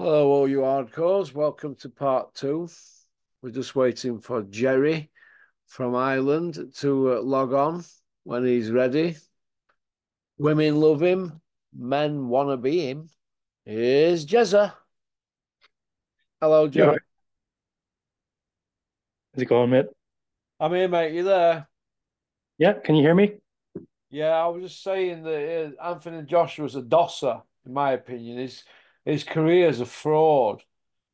Hello, all you hardcores. Welcome to part two. We're just waiting for Jerry from Ireland to log on when he's ready. Women love him. Men want to be him. Here's Jezza. Hello, You're Jerry. right. How's it going, mate? I'm here, mate. You there? Yeah, can you hear me? Yeah, I was just saying that Anthony Joshua's a dosser, in my opinion. His career's a fraud.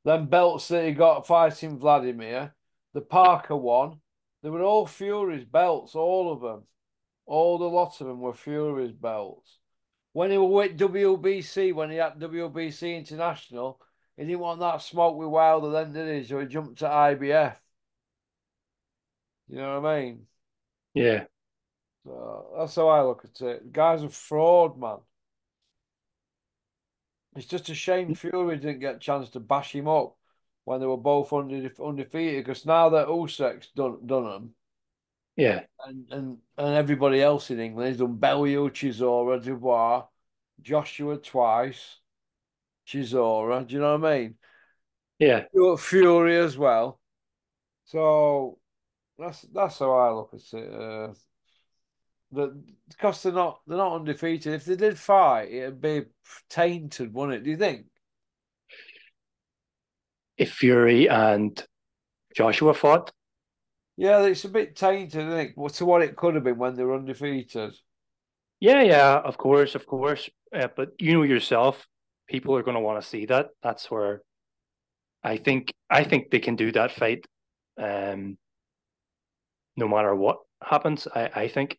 Them belts that he got fighting Vladimir, the Parker one, they were all Fury's belts, all of them. All the lots of them were Fury's belts. When he was with WBC, when he had WBC International, he didn't want that smoke with Wilder then, did he? So he jumped to IBF. You know what I mean? Yeah. So that's how I look at it. The guy's a fraud, man. It's just a shame Fury didn't get a chance to bash him up when they were both undefeated. Because now that Usyk's done them, Yeah. and everybody else in England has done Bellew, Chisora, Dubois, Joshua twice, Chisora. Do you know what I mean? Yeah. Fury as well. So that's how I look at it. Because they're not undefeated. If they did fight, it'd be tainted, wouldn't it? Do you think? If Fury and Joshua fought, Yeah, it's a bit tainted, isn't it? To what it could have been when they were undefeated. yeah, of course, of course. But you know yourself, people are going to want to see that. That's where I think they can do that fight, um, no matter what happens. I think.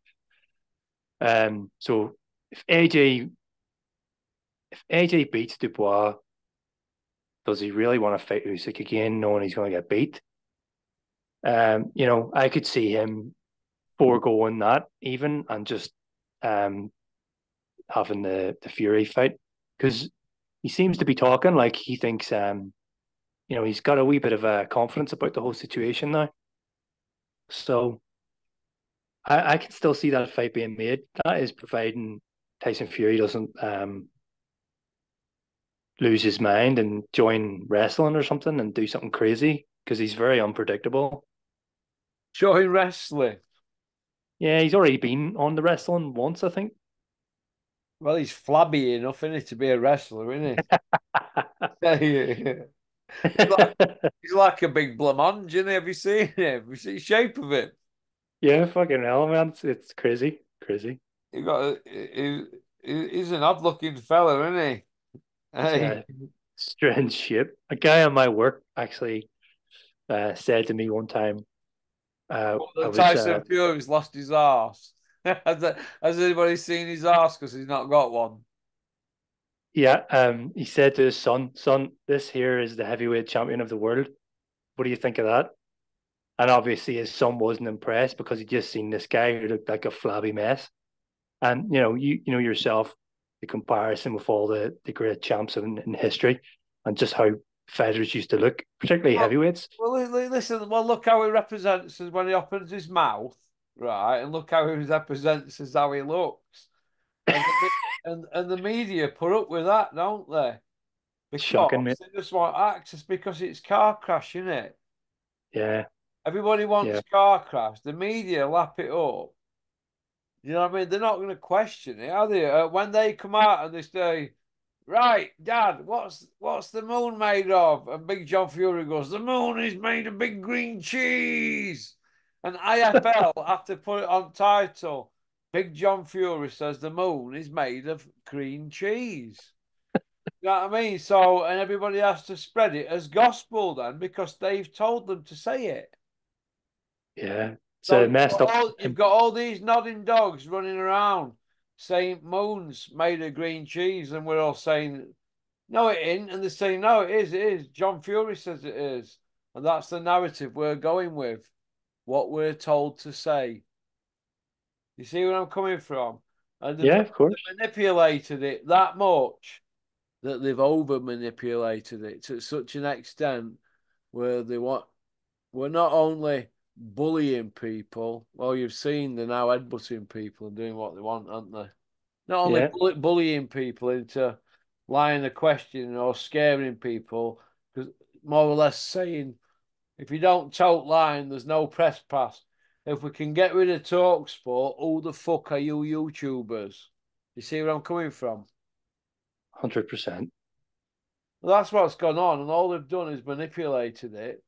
So if AJ beats Dubois, does he really want to fight Usyk again, knowing he's going to get beat? I could see him foregoing that even and just um having the Fury fight because he seems to be talking like he thinks he's got a wee bit of confidence about the whole situation now. So I can still see that fight being made. That is providing Tyson Fury doesn't lose his mind and join wrestling or something and do something crazy because he's very unpredictable. Showing wrestling. Yeah, he's already been on the wrestling once, I think. Well, he's flabby enough, isn't he, to be a wrestler, isn't he? He's like he's like a big blancmange, isn't he? Have you seen him? Have you seen the shape of him? Yeah, fucking hell, man. It's crazy. Crazy. He's an odd looking fella, isn't he? It's Hey. a strange shape. A guy on my work actually said to me one time, Well, I the was, Tyson Fury's lost his arse. Has anybody seen his arse? Because he's not got one. yeah, he said to his son, this here is the heavyweight champion of the world. What do you think of that? And obviously his son wasn't impressed because he'd just seen this guy who looked like a flabby mess. And, you know yourself, the comparison with all the great champs in history and just how fighters used to look, particularly Well, heavyweights. listen. Well, look how he represents us when he opens his mouth, right? And look how he represents us how he looks. And the media put up with that, don't they? Shocking, Because mate. they just want access because it's car crash, isn't it? Yeah, Everybody wants yeah, car crash. The media lap it up. You know what I mean? They're not going to question it, are they? When they come out and they say, "Right, Dad, what's the moon made of?" And Big John Fury goes, "The moon is made of big green cheese." And IFL have to put it on title. Big John Fury says the moon is made of green cheese. You know what I mean? So, and everybody has to spread it as gospel then because they've told them to say it. yeah. It's So a messed up. you've got all these nodding dogs running around saying moon's made of green cheese, and we're all saying, no, it ain't. And they're saying, no, it is. John Fury says it is. And that's the narrative we're going with, what we're told to say. You see where I'm coming from? And Yeah, of they've course. manipulated it that much that they've over manipulated it to such an extent where they want we're not only bullying people. Well, you've seen they're now headbutting people and doing what they want, aren't they? Not only Yeah, bullying people into lying a question or scaring people, because more or less saying, if you don't talk line, there's no press pass. If we can get rid of talk sport, who the fuck are you YouTubers? You see where I'm coming from? 100%. Well, that's what's gone on, and all they've done is manipulated it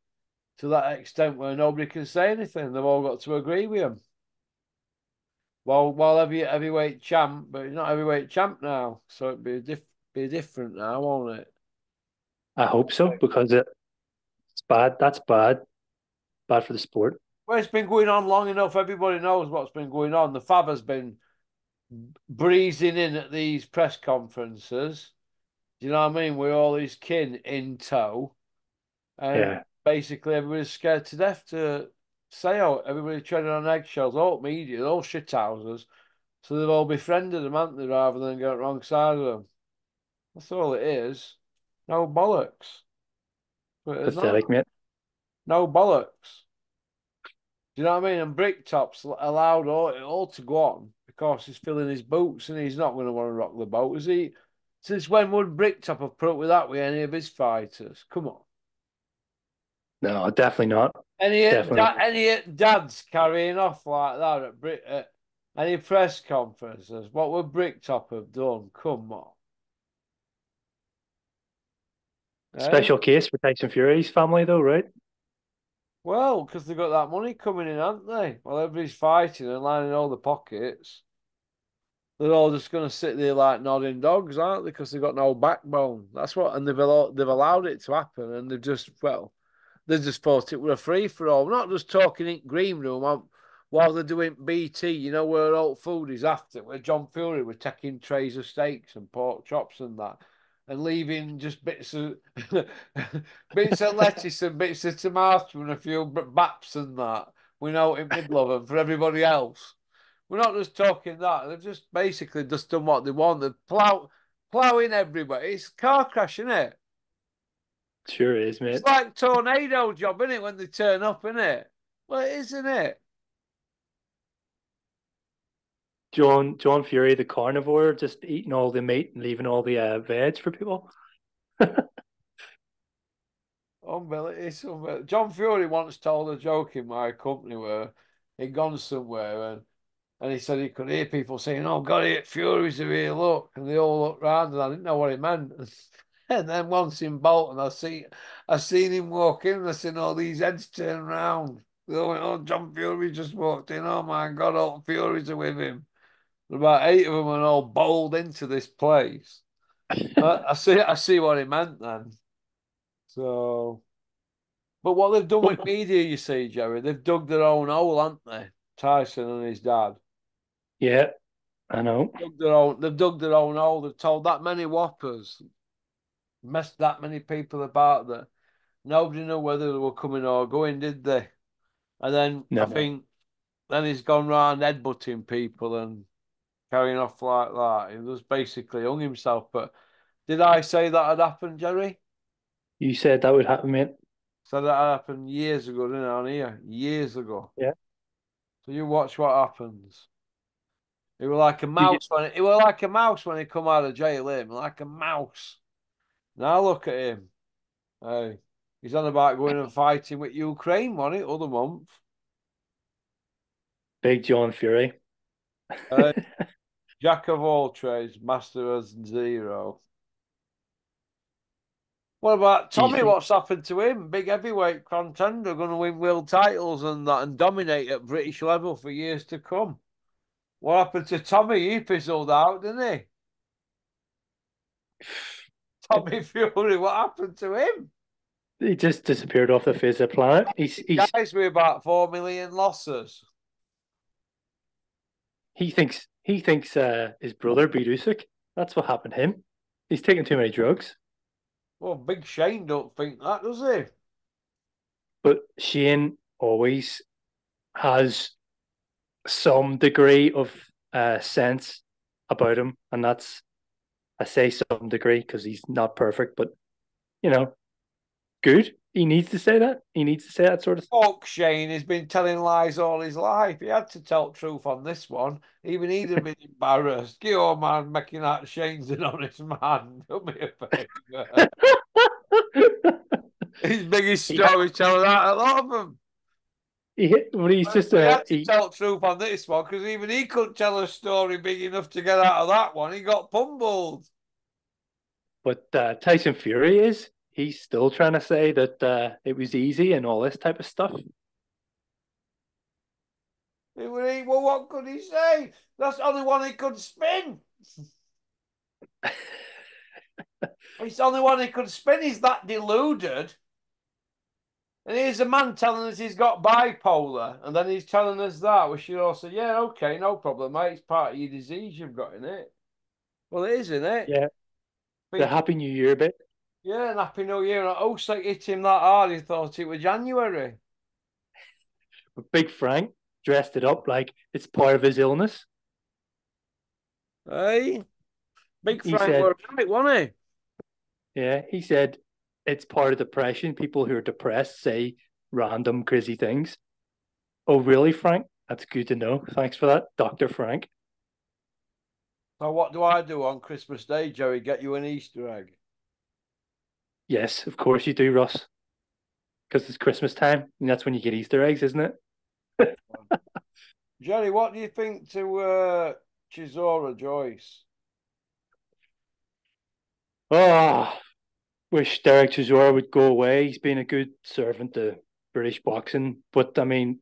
to that extent where nobody can say anything. They've all got to agree with him. While heavyweight champ, but he's not heavyweight champ now, so it'd be different now, won't it? I hope so because it's bad. That's bad. Bad for the sport. Well, it's been going on long enough. Everybody knows what's been going on. The father's been breezing in at these press conferences. Do you know what I mean? With all his kin in tow, and Yeah, basically everybody's scared to death to say out. Everybody's treading on eggshells. All media, all shithouses. So they've all befriended them, haven't they, rather than get wrong side of them. That's all it is. No bollocks. But there's not. pathetic, mate. No bollocks. Do you know what I mean? And Bricktop's allowed all to go on because he's filling his boots and he's not going to want to rock the boat, is he? Since when would Bricktop have put up with that with any of his fighters? Come on. No, definitely not. Definitely. Any dads carrying off like that at any press conferences? What would Bricktop have done? Come on. Eh? Special case for Tyson Fury's family, though, right? Well, because they've got that money coming in, haven't they? Well, everybody's fighting and lining all the pockets. They're all just going to sit there like nodding dogs, aren't they? Because they've got no backbone. That's what, and they've allowed it to happen, and they've just they just thought it were a free for all. We're not just talking in green room while they're doing BT. You know where all food is after, where John Fury were taking trays of steaks and pork chops and that, and leaving just bits of bits of lettuce and bits of tomato and a few baps and that. We know in the middle of them for everybody else. We're not just talking that. They've just basically just done what they want. They're plowing everybody. It's a car crash, isn't it? Sure is, It's mate. like tornado job, isn't it, when they turn up, isn't it? Well, it is, isn't it? John Fury, the carnivore, just eating all the meat and leaving all the veg for people. Unbelievable. It's unbelievable. John Fury once told a joke in my company where he'd gone somewhere and he said he could hear people saying, "Oh God, Fury's here, look," and they all looked round and I didn't know what he meant. And then once in Bolton, I seen him walk in and I seen all these heads turn round. They all went, "Oh, John Fury just walked in. Oh my God, all the Furies are with him." About eight of them and all bowled into this place. I see what he meant then. So, but what they've done with media, you see, Jerry, they've dug their own hole, haven't they? Tyson and his dad. Yeah, I know. They've dug their own hole. They've told that many whoppers, messed that many people about that nobody knew whether they were coming or going, did they? And then I No, think then he's gone round headbutting people and carrying off like that. He was basically hung himself. But did I say that had happened, Jerry? you said that would happen, mate. So that happened years ago, didn't it, on here? Years ago. Yeah. So you watch what happens. It was like a Did you, mouse when it was like a mouse when he come out of jail, him, like a mouse. Now look at him. Hey, he's on about going and fighting with Ukraine, wasn't it, other month? Big John Fury? Uh, Jack of all trades, master of zero. What about Do you Tommy? think What's happened to him? Big heavyweight contender, going to win world titles and that, and dominate at British level for years to come. What happened to Tommy? He fizzled out, didn't he? Tommy Fury, what happened to him? he just disappeared off the face of the planet? Guys with about 4 million losses. He thinks his brother beat Usyk. That's what happened to him. He's taking too many drugs. Well, Big Shane don't think that, does he? But Shane always has some degree of sense about him, and that's I say some degree because he's not perfect, but you know, good. he needs to say that. He needs to say that sort of. Fuck Shane, he's been telling lies all his life. He had to tell the truth on this one. Even he'd have been embarrassed. Get your man making out Shane's an honest man. Do me a favour. His biggest he, storyteller out of a lot of them. but he's just But he a had to tell the truth on this one because even he couldn't tell a story big enough to get out of that one. He got pummeled. But Tyson Fury is. He's still trying to say that it was easy and all this type of stuff. Well, what could he say? That's the only one he could spin. It's the only one he could spin. He's that deluded. And here's a man telling us he's got bipolar, and then he's telling us that. We should all say, yeah, okay, no problem, mate. It's part of your disease you've got in it. Well, it is, isn't it? Yeah, the Thinking, Happy New Year bit. yeah, and Happy New Year. And oh, like hit him that hard, he thought it was January. But Big Frank dressed it up like it's part of his illness. Hey, Big He Frank said, were right, wasn't he? yeah, he said it's part of depression. People who are depressed say random crazy things. Oh, really, Frank? That's good to know. Thanks for that, Dr. Frank. So what do I do on Christmas Day, Joey? Get you an Easter egg. Yes, of course you do, Ross. Because it's Christmas time, and that's when you get Easter eggs, isn't it? Jerry, what do you think to Chisora Joyce? Oh, wish Derek Chisora would go away. He's been a good servant to British boxing, but I mean,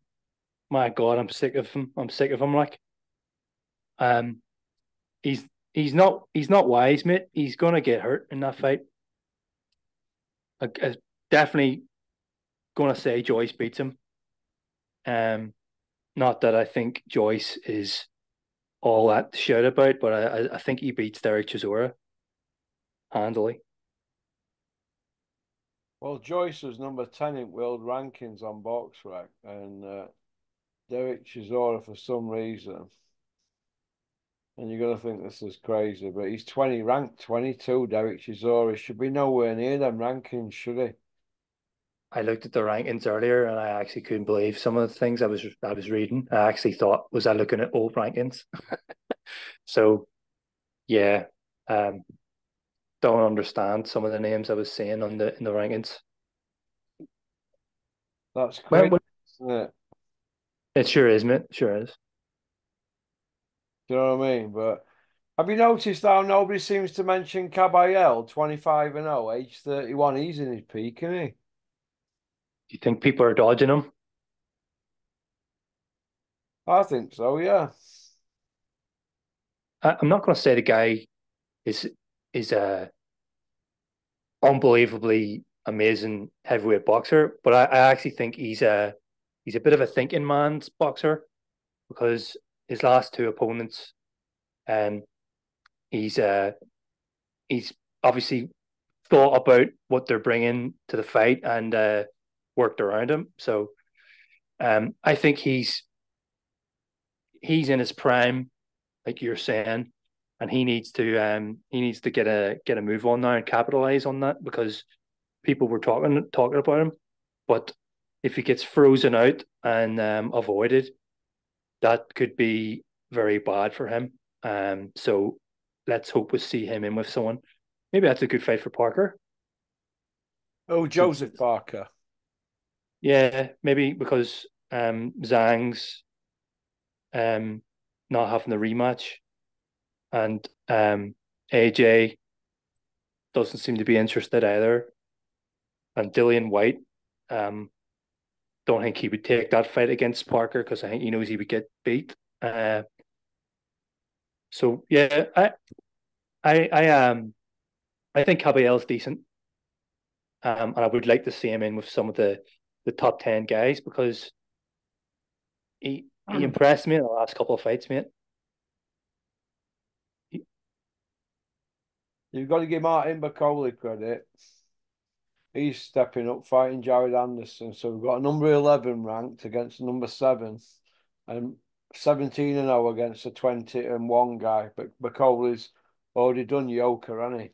my God, I'm sick of him. I'm sick of him. Like, um, he's he's not wise, mate. He's gonna get hurt in that fight. I definitely gonna say Joyce beats him. Um, not that I think Joyce is all that to shout about, but I think he beats Derek Chisora handily. Well, Joyce was number 10 in world rankings on BoxRec, and Derek Chisora for some reason. And you're gonna think this is crazy, but he's 20 ranked 22. Derek Chisora should be nowhere near them rankings, should he? I looked at the rankings earlier, and I actually couldn't believe some of the things I was reading. I actually thought, was I looking at old rankings? So yeah, um, don't understand some of the names I was seeing on the in the rankings. That's Well, crazy, isn't it? it sure is, mate. Sure is. Do you know what I mean? But have you noticed how nobody seems to mention Caballel, 25 and 0, age 31? He's in his peak, isn't he? Do you think people are dodging him? I think so, yeah. I'm not going to say the guy is is a unbelievably amazing heavyweight boxer, but I actually think he's a bit of a thinking man's boxer because his last two opponents, um, he's he's obviously thought about what they're bringing to the fight and worked around him. So I think he's in his prime, like you're saying, and he needs to get a move on now and capitalize on that because people were talking about him. But if he gets frozen out and avoided, that could be very bad for him. So let's hope we see him in with someone. Maybe that's a good fight for Parker. Oh, Since Joseph Parker. yeah, maybe because Zhang's um not having the rematch and AJ doesn't seem to be interested either. And Dillian White, um, don't think he would take that fight against Parker because I think he knows he would get beat. So yeah, I think Caballel's decent, and I would like to see him in with some of the top 10 guys because he impressed me in the last couple of fights, mate. He, You've got to give Martin Bacoli credit. He's stepping up fighting Jared Anderson. So we've got a number 11 ranked against number 7 and 17 and 0 against a 20 and 1 guy. But Bacoli's already done Yoker, hasn't he?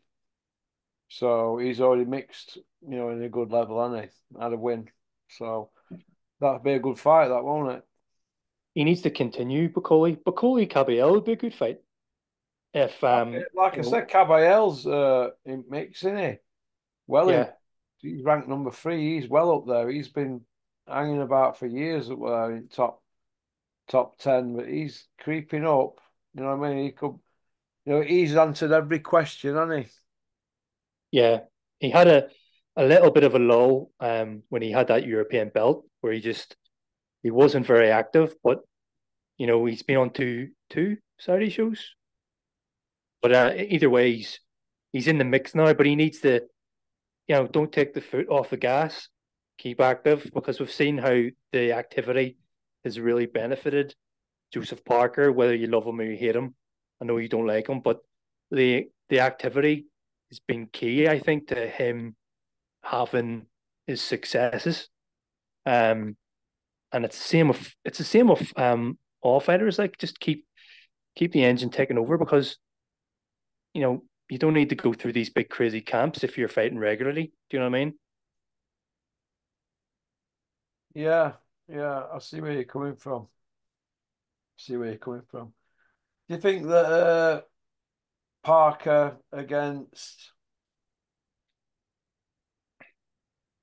So he's already mixed, in a good level, hasn't he? Had a win. So that'd be a good fight, that won't it? He needs to continue Bacoli. Bacoli Caballero would be a good fight if Like I said, Caballero's in mix, isn't he? Well, yeah, he's ranked number three. He's well up there. He's been hanging about for years up there in top 10, but he's creeping up. You know what I mean? He could, he's answered every question, hasn't he? yeah. He had a little bit of a lull when he had that European belt where he wasn't very active, but he's been on two Saudi shows. But either way, he's in the mix now. But he needs to, don't take the foot off the gas. Keep active because we've seen how the activity has really benefited Joseph Parker, whether you love him or you hate him. I know you don't like him, but the activity has been key, I think, to him having his successes. Um, and it's the same of all fighters. Like just keep the engine taking over because you don't need to go through these big crazy camps if you're fighting regularly. Do you know what I mean? Yeah, yeah. I see where you're coming from. See where you're coming from. Do you think that Parker against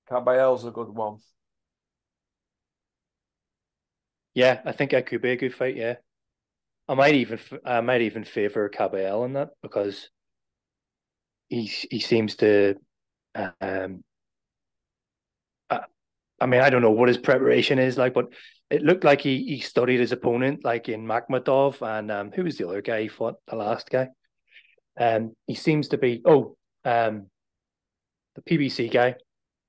Caballero's a good one? Yeah, I think that could be a good fight. Yeah, I might even favor Cabell in that because he seems to. Um, I, I mean, I don't know what his preparation is like, but it looked like he studied his opponent, like in Makhmadov, and who was the other guy he fought? The last guy. He seems to be the PBC guy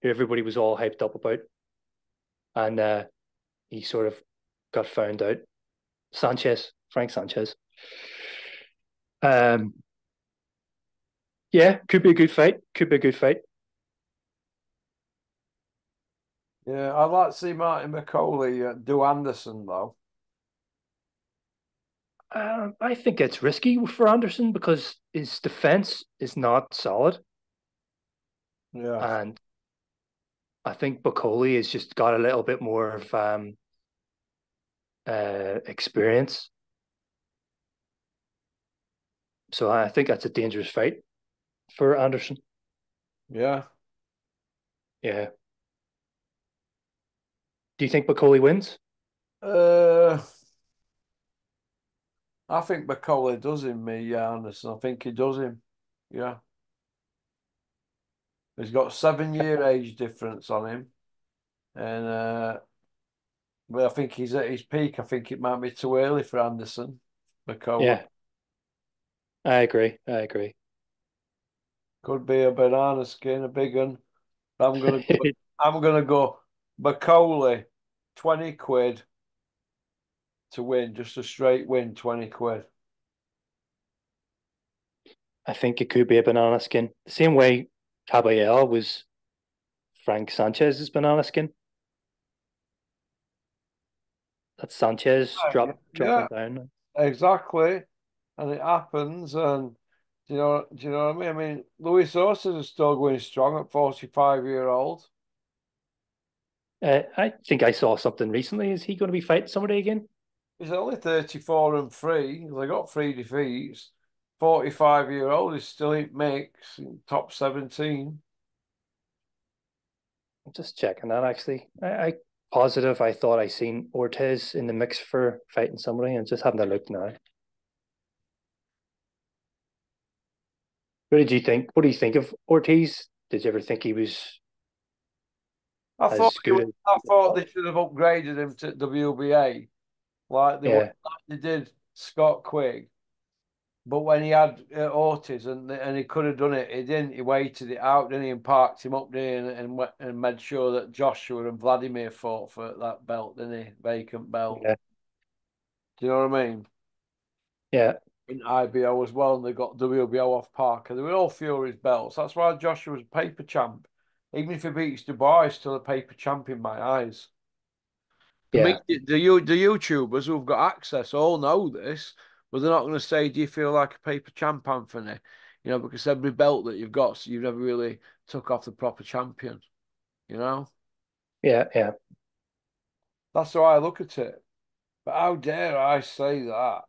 who everybody was all hyped up about, and he sort of got found out. Frank Sanchez. Um, yeah, could be a good fight. Could be a good fight. Yeah, I'd like to see Martin McCauley do Anderson though. I think it's risky for Anderson because his defense is not solid, Yeah, and I think Bacoli has just got a little bit more of experience. So I think that's a dangerous fight for Anderson. yeah. Yeah. Do you think Bacoli wins? Uh, I think McCauley does him, me, yeah, Anderson. I think he does him. Yeah. He's got 7 year age difference on him. And but I think he's at his peak. I think it might be too early for Anderson. McCauley Yeah, I agree. I agree. could be a banana skin, a big one. I'm gonna go McCauley, 20 quid to win, just a straight win, 20 quid. I think it could be a banana skin. The same way Caballero was Frank Sanchez's banana skin. That's Sanchez Yeah, dropping down. exactly. And it happens. And do you know what I mean? I mean, Luis Sosa is still going strong at 45-year-old. I think I saw something recently. Is he going to be fighting somebody again? He's only 34 and three. They got three defeats. 45-year-old is still in mix in top 17. I'm just checking that actually. I positive I thought I seen Ortiz in the mix for fighting somebody and just having a look now. What did you think? What do you think of Ortiz? Did you ever think he was as good as I people thought thought? they should have upgraded him to WBA Yeah, like they did Scott Quigg. But when he had Ortiz and he could have done it, he didn't. He waited it out, didn't he, and parked him up there and made sure that Joshua and Vladimir fought for that belt, didn't he? Vacant belt. yeah, Do you know what I mean? yeah, In IBO as well, and they got WBO off Parker. They were all Fury's belts. That's why Joshua was a paper champ. Even if he beats Dubois, he's still a paper champ in my eyes. I mean, yeah. the YouTubers who've got access all know this, but they're not going to say, "Do you feel like a paper champ, Anthony?" because every belt that you've got, so you've never really took off the proper champion, you know? Yeah, yeah. That's how I look at it. But how dare I say that?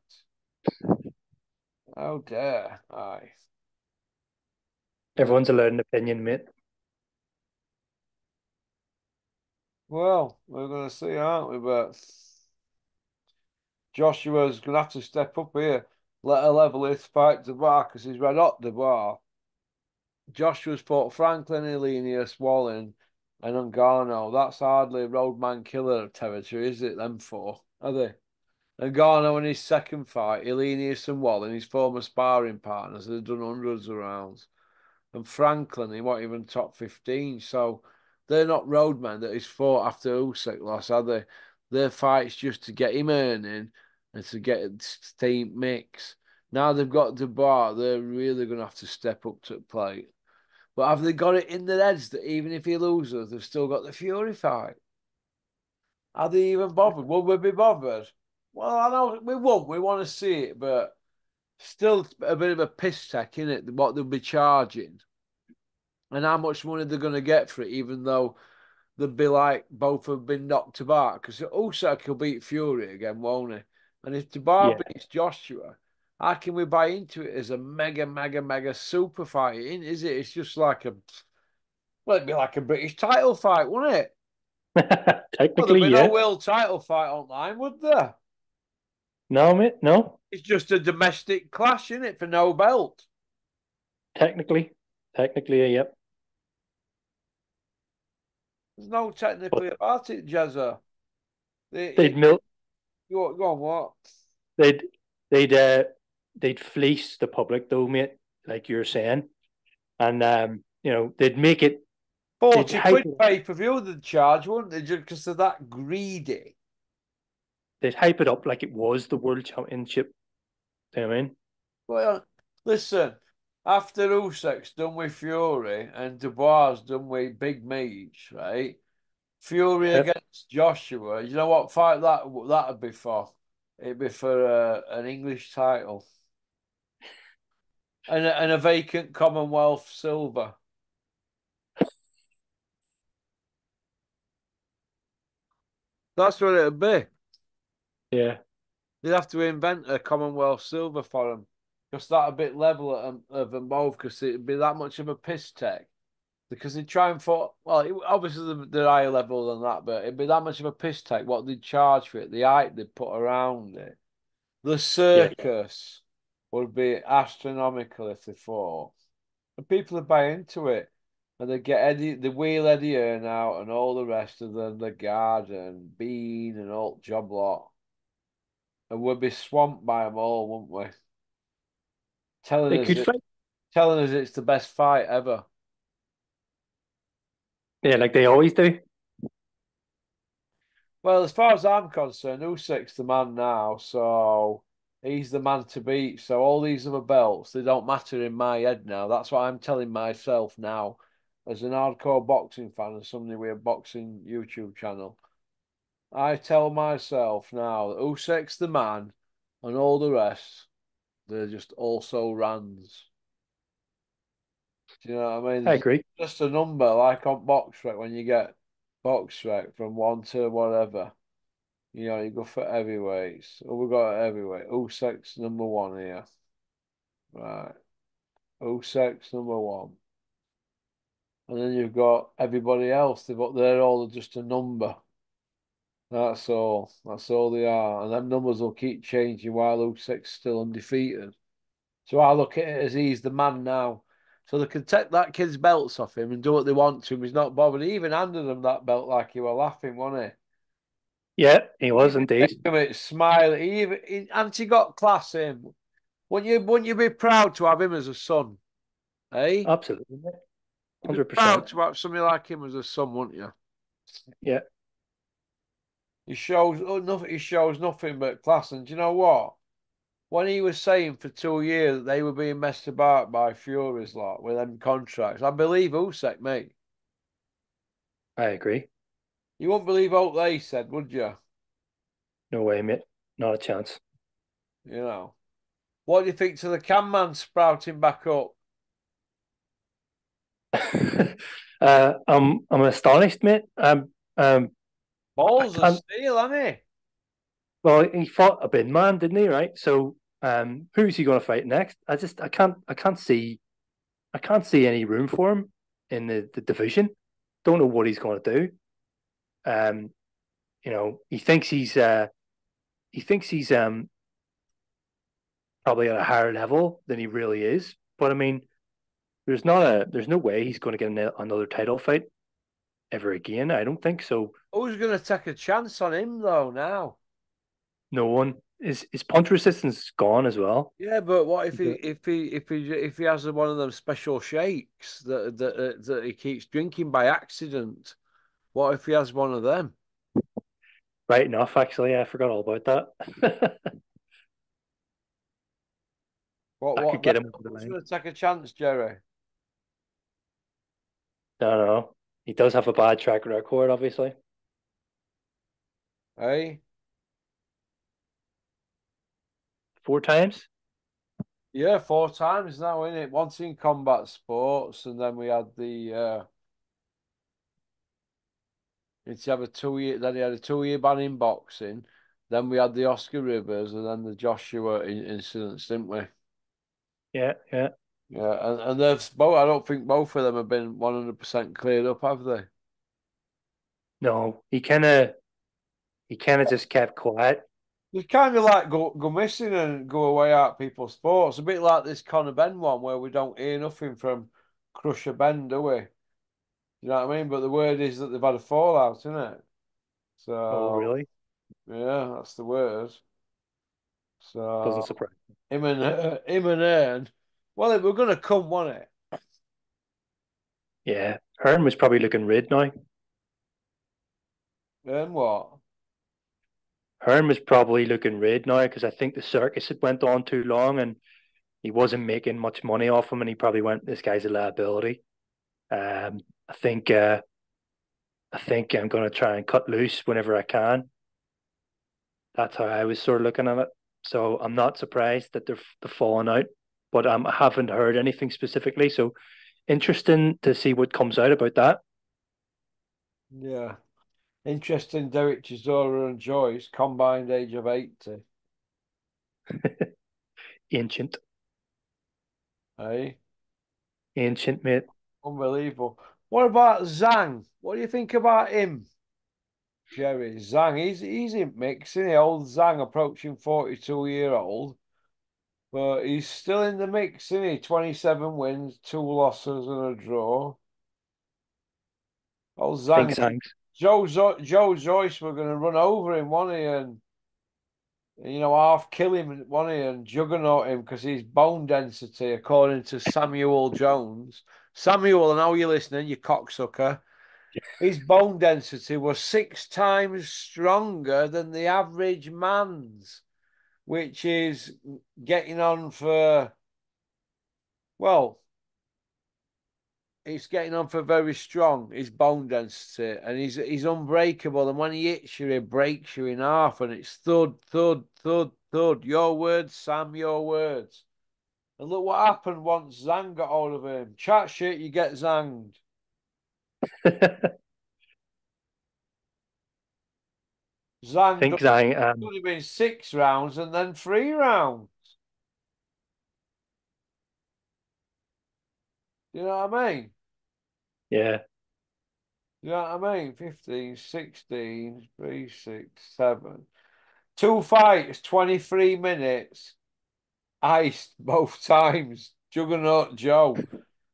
How dare I? Everyone's allowed an opinion, mate. Well, we're going to see, aren't we? But Joshua's going to have to step up here, let a level his fight Dubois because he's red hot Dubois. Joshua's fought Franklin, Elenius, Wallen, and Ngannou. That's hardly roadman killer territory, is it? Them four, are they? Ngannou in his second fight, Elenius and Wallen, his former sparring partners, they've done hundreds of rounds. And Franklin, he wasn't even top 15. So they're not roadmen that he's fought after Usyk loss, are they? Their fights just to get him earning and to get team mix. Now they've got Dubois, they're really going to have to step up to the plate. But have they got it in their heads that even if he loses, they've still got the Fury fight? Are they even bothered? Will we be bothered? Well, I know we won't. We want to see it, but still a bit of a piss take, isn't it? What they'll be charging and how much money they're going to get for it, even though they'll be like both have been knocked apart. Because Usyk will beat Fury again, won't he? And if Dubois Yeah. beats Joshua, how can we buy into it as a mega, mega, mega super fight? Is it? It's just like a well, it'd be like a British title fight, wouldn't it? Well, there'd Technically, be no yeah. world title fight online, would there? No, mate, no. It's just a domestic clash, isn't it, for no belt? Technically. Technically, yep. There's no But technically about it, Jezza. they'd It, milk go on, what? they'd they'd fleece the public though, mate, like you're saying. And they'd make it they'd 40 hype quid it up, pay per view they'd charge, wouldn't they? Just because they're that greedy. they'd hype it up like it was the world championship. You know what I mean? Well, listen, after Usyk's done with Fury and Dubois done with Big Meech, right? Fury Yep. against Joshua. You know what fight that'd be for? It'd be for an English title and a vacant Commonwealth silver. That's what it'd be. Yeah. They'd have to invent a Commonwealth silver for them, because that'd be level of them both. Because it'd be that much of a piss take. Because they try and for well, obviously they're higher level than that, but it'd be that much of a piss take. What they'd charge for it, the hype they'd put around it, the Yeah. circus would be astronomical if they fought. And people would buy into it, and they get the wheel Eddie Earn out, and all the rest of them, the guard and Bean and all job lot, and we'd be swamped by them all, wouldn't we? Telling They us could it, fight. telling us it's the best fight ever. Yeah, like they always do. Well, as far as I'm concerned, Usyk's the man now, so he's the man to beat. So all these other belts, they don't matter in my head now. That's what I'm telling myself now, as an hardcore boxing fan and somebody with a boxing YouTube channel. I tell myself now that Usyk's the man, and all the rest, they're just also runs. Do you know what I mean? I It's agree. just a number like on box rec when you get box rec from one to whatever. You go for heavyweights. Oh, we got a heavyweight. Usyk's number one here. Right. Usyk's number one. And then you've got everybody else. They're all just a number. That's all. That's all they are. And them numbers will keep changing while Usyk's still undefeated. So I look at it as he's the man now. So they can take that kid's belts off him and do what they want to him. He's not bothered. He even handed him that belt like he were laughing, wasn't Yeah, he he? was Even indeed. him it smiling. And he got class him. Wouldn't you be proud to have him as a son? Eh? Absolutely. You'd be 100%. proud to have somebody like him as a son, wouldn't you? Yeah. He shows nothing but class. And do you know what? When he was saying for 2 years that they were being messed about by Fury's lot with them contracts, I believe Usyk, mate. I agree. You wouldn't believe what they said, would you? No way, mate. Not a chance. You know. What do you think to the can man sprouting back up? I'm astonished, mate. I Balls of can't. steel, hasn't he? Well, he fought a bin man, didn't he? Right. So, who's he going to fight next? I can't see any room for him in the division. Don't know what he's going to do. Um, he thinks he's probably at a higher level than he really is. But I mean, there's no way he's going to get another title fight ever again. I don't think so. Who's going to take a chance on him though now? No one his punch resistance gone as well. Yeah, but what if he has one of them special shakes that he keeps drinking by accident? What if he has one of them? Right enough, actually, I forgot all about that. What I could what then? get him over the Who's line. going to take a chance, Jerry? No, no, he does have a bad track record, obviously. Hey, 4 times. yeah, 4 times now, isn't it? Once in combat sports, and then we had the it's have a 2 year. Then he had a 2 year ban in boxing. Then we had the Oscar Rivers, and then the Joshua incidents, didn't we? Yeah, yeah. Yeah, and they've both. I don't think both of them have been 100% cleared up, have they? No, he kind of just kept quiet. They kind of like go missing and go away out people's sports. A bit like this Conor Ben one where we don't hear nothing from Crusher Ben, do we? You know what I mean? But the word is that they've had a fallout, isn't it? Oh, So really? yeah, that's the word. Doesn't So surprise. him and Ern. Well, it were gonna come, wasn't it? Yeah, Hearn was probably looking red now. Ern what? Hearn was probably looking red now because I think the circus had went on too long and he wasn't making much money off him, and he probably went, "This guy's a liability." Um, I think uh, I think I'm going to try and cut loose whenever I can. That's how I was sort of looking at it. So I'm not surprised that they're falling out, but I haven't heard anything specifically. So interesting to see what comes out about that. Yeah. Interesting. Derek Chisora and Joyce combined age of 80. Ancient, Hey, ancient mate. unbelievable. What about Zhang? What do you think about him, Jerry? Zhang, he's in mix, isn't he? Old Zhang approaching 42-year-old, but he's still in the mix, isn't he? 27 wins, 2 losses, and a draw. Old I think Zhang, Zangs. Joe Joyce were going to run over him, wasn't he? And half kill him, wasn't he? And juggernaut him because his bone density, according to Samuel Jones. Samuel, I know you're listening, you cocksucker. His bone density was 6 times stronger than the average man's, which is getting on for, well, it's getting on for very strong, his bone density, and he's unbreakable. And when he hits you, he breaks you in half, and it's thud, thud, thud, thud. Your words, Sam, your words. And look what happened once Zhang got hold of him. Chat shit, you get zanged. Zhang think Zang. could have been 6 rounds and then 3 rounds. You know what I mean? Yeah, You know what I mean? 15, 16, 3, 6, 7. Two fights, 23 minutes. Iced both times. Juggernaut Joe.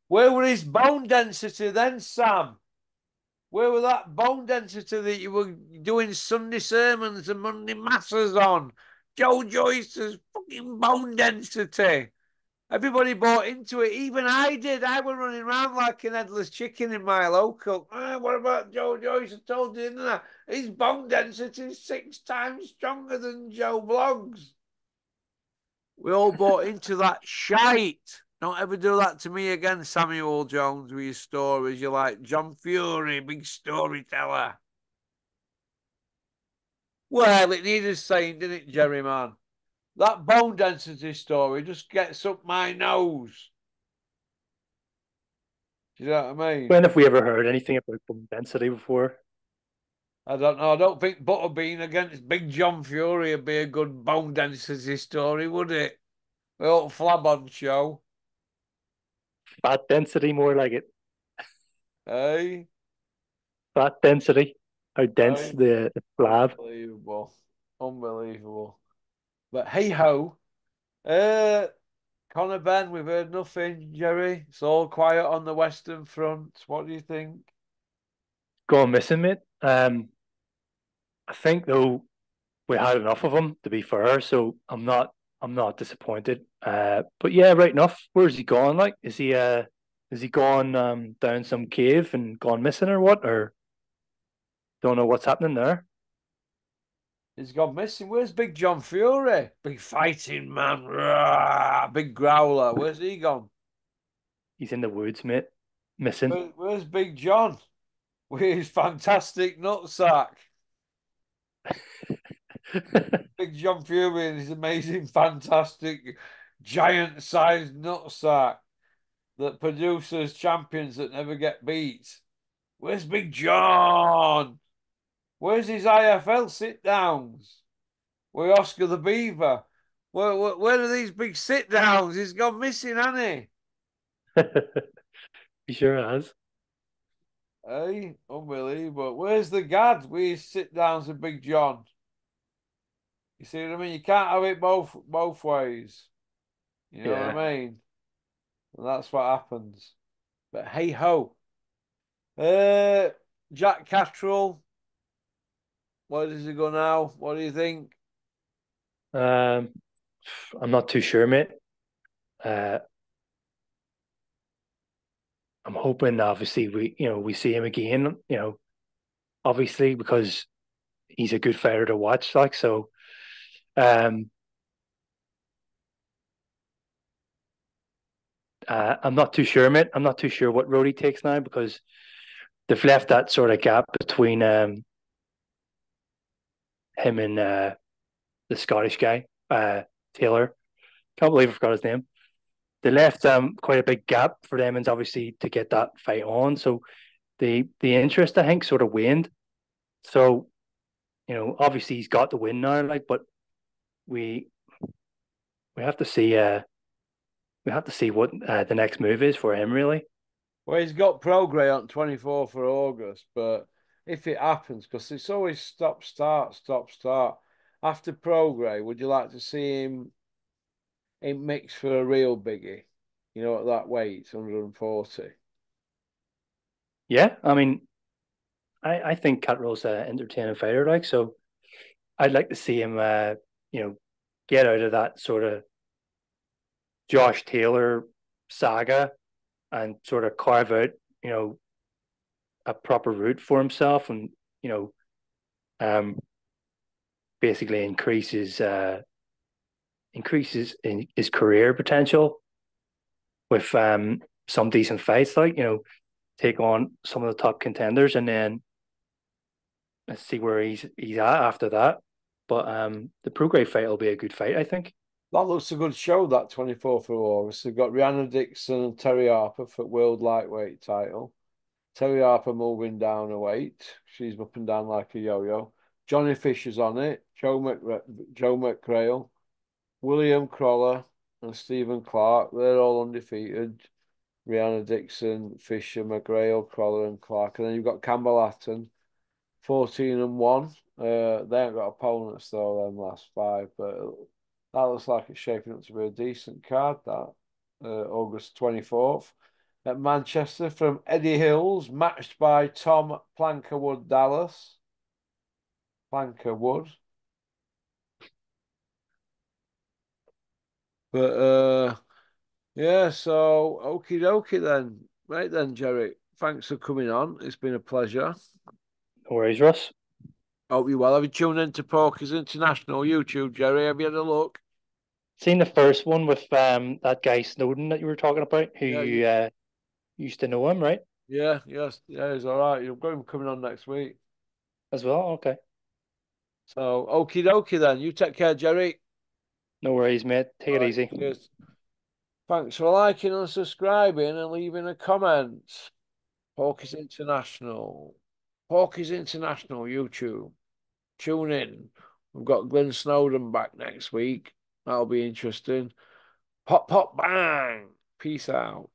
Where were his bone density then, Sam? Where were that bone density that you were doing Sunday sermons and Monday masses on? Joe Joyce's fucking bone density. Everybody bought into it. Even I did. I was running around like an headless chicken in my local. What about Joe Joyce? I told you, didn't I? His bone density is 6 times stronger than Joe Blogs. We all bought into that shite. Don't ever do that to me again, Samuel Jones, with your stories. You're like John Fury, big storyteller. Well, it needed saying, didn't it, Jerry, man? That bone density story just gets up my nose. you know what I mean? When have we ever heard anything about bone density before? I don't know. I don't think Butterbean against Big John Fury would be a good bone density story, would it? The old Flabon show, Fat density, more like it. eh? Fat density. How dense Eh? the slab. Unbelievable. Unbelievable. But hey ho. Uh Conor Ben, we've heard nothing, Jerry. It's all quiet on the Western Front. What do you think? Gone missing, mate. I think though we had enough of him to be fair, so I'm not disappointed. But yeah, right enough. Where's he gone? Like, is he gone down some cave and gone missing or what? Or don't know what's happening there. He's gone missing. Where's Big John Fury? Big fighting man. Rah, big growler. Where's he gone? He's in the woods, mate. Missing. Where's Big John? With his fantastic nutsack. Big John Fury and his amazing, fantastic, giant-sized nutsack that produces champions that never get beat. Where's Big John? Where's his IFL sit-downs? With Oscar the Beaver? Where are these big sit-downs? He's gone missing, hasn't He sure has. he? Hey, unbelievable. Where's the Gad with his sit-downs with Big John? You see what I mean? You can't have it both ways. You know what Yeah. I mean? And that's what happens. But hey ho. Uh, Jack Catterall, where does he go now? What do you think? Um, I'm not too sure, mate. Uh, I'm hoping, obviously, we see him again. Obviously, because he's a good fighter to watch. Like so, um, I'm not too sure, mate. I'm not too sure what road he takes now because they've left that sort of gap between him and the Scottish guy, Taylor. Can't believe I forgot his name. They left quite a big gap for them, and obviously to get that fight on. So the interest, I think, sort of waned. So obviously he's got the win now, like, but we we have to see what the next move is for him, really. Well, he's got Prograde on 24th for August, but if it happens, because it's always stop, start, stop, start. After Prograde, would you like to see him in mix for a real biggie? You know, at that weight, 140. Yeah, I mean, I think Catrill's an entertaining fighter, like so. I'd like to see him, you know, get out of that sort of Josh Taylor saga and sort of carve out, you know, a proper route for himself, and you know, um, basically increases in his career potential with some decent fights, like take on some of the top contenders, and then let's see where he's at after that. But the Prograde fight will be a good fight, I think. That looks a good show, that 24th of August. They've got Rihanna Dixon and Terry Harper for World Lightweight title. Terry Harper moving down a weight. She's up and down like a yo-yo. Johnny Fisher's on it. Joe McGrail, William Crawler, and Stephen Clark. They're all undefeated. Rihanna Dixon, Fisher, McGrail, Crawler, and Clark. And then you've got Campbell Hatton, 14-1. They haven't got opponents though, them last five, but that looks like it's shaping up to be a decent card, that August 24th. At Manchester from Eddie Hills, matched by Tom Plankerwood Dallas. Plankerwood. But yeah, so okie dokie then. Right then, Jerry. Thanks for coming on. It's been a pleasure. No worries, Russ. Hope you well. Have you tuned into Porkers International YouTube, Jerry? Have you had a look? Seen the first one with that guy Snowden that you were talking about, who Yeah, you used to know him, right? yeah, yes, yeah, he's all right. You're going coming on next week. As well. Okay. So okie dokie then. You take care, Jerry. No worries, mate. Take All it right, easy. cheers. Thanks for liking and subscribing and leaving a comment. Porky's International. Porky's International YouTube. Tune in. We've got Glenn Snowden back next week. That'll be interesting. Pop, pop, bang. Peace out.